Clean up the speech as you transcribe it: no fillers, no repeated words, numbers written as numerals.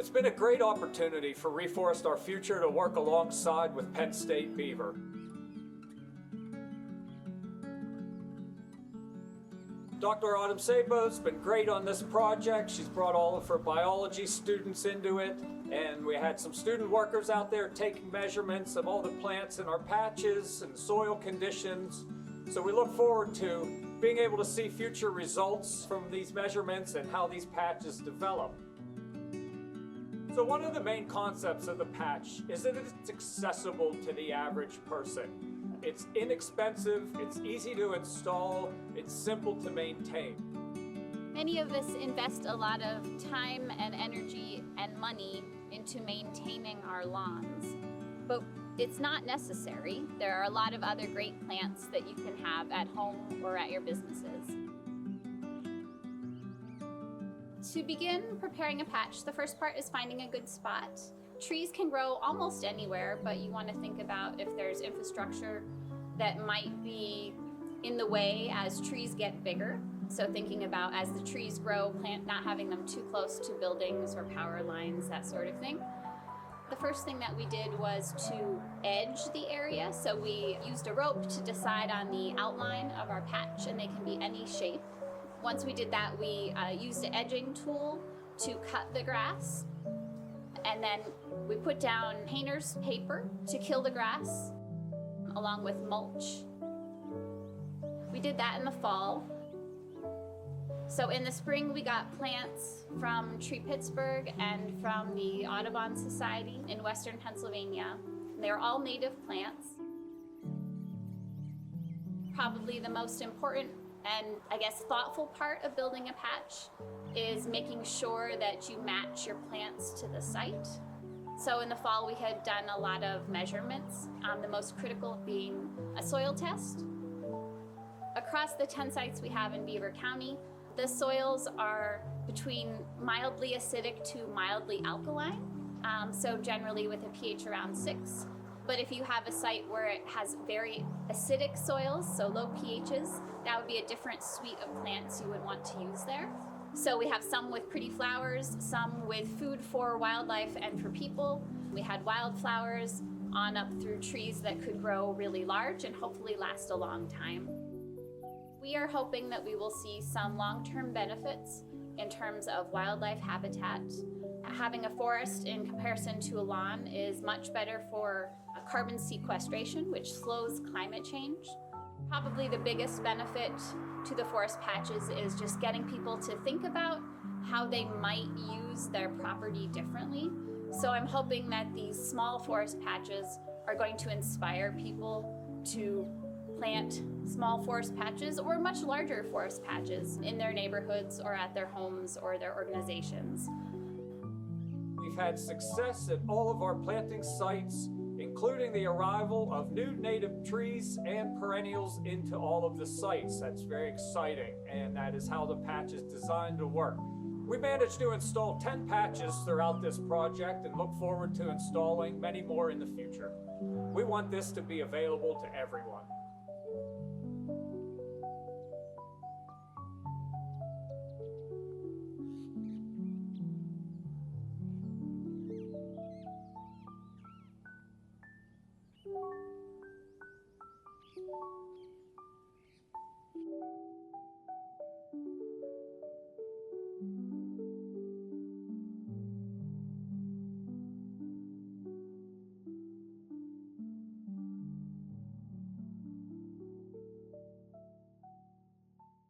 It's been a great opportunity for Reforest Our Future to work alongside with Penn State Beaver. Dr. Autumn Sabo's been great on this project. She's brought all of her biology students into it, and we had some student workers out there taking measurements of all the plants in our patches and soil conditions. So we look forward to being able to see future results from these measurements and how these patches develop. So one of the main concepts of the patch is that it's accessible to the average person. It's inexpensive, it's easy to install, it's simple to maintain. Many of us invest a lot of time and energy and money into maintaining our lawns, but it's not necessary. There are a lot of other great plants that you can have at home or at your businesses. To begin preparing a patch, the first part is finding a good spot. Trees can grow almost anywhere, but you want to think about if there's infrastructure that might be in the way as trees get bigger. So thinking about as the trees grow, not having them too close to buildings or power lines, that sort of thing. The first thing that we did was to edge the area. So we used a rope to decide on the outline of our patch, and they can be any shape. Once we did that, we used an edging tool to cut the grass. And then we put down painter's paper to kill the grass, along with mulch. We did that in the fall. So in the spring, we got plants from Tree Pittsburgh and from the Audubon Society in Western Pennsylvania. They're all native plants. Probably the most important and I guess thoughtful part of building a patch is making sure that you match your plants to the site. So in the fall we had done a lot of measurements, the most critical being a soil test. Across the 10 sites we have in Beaver County, the soils are between mildly acidic to mildly alkaline, so generally with a pH around 6. But if you have a site where it has very acidic soils, so low pHs, that would be a different suite of plants you would want to use there. So we have some with pretty flowers, some with food for wildlife and for people. We had wildflowers on up through trees that could grow really large and hopefully last a long time. We are hoping that we will see some long-term benefits in terms of wildlife habitat. Having a forest in comparison to a lawn is much better for carbon sequestration, which slows climate change. Probably the biggest benefit to the forest patches is just getting people to think about how they might use their property differently. So I'm hoping that these small forest patches are going to inspire people to plant small forest patches or much larger forest patches in their neighborhoods or at their homes or their organizations. We've had success at all of our planting sites, including the arrival of new native trees and perennials into all of the sites. That's very exciting, and that is how the patch is designed to work. We managed to install 10 patches throughout this project and look forward to installing many more in the future. We want this to be available to everyone.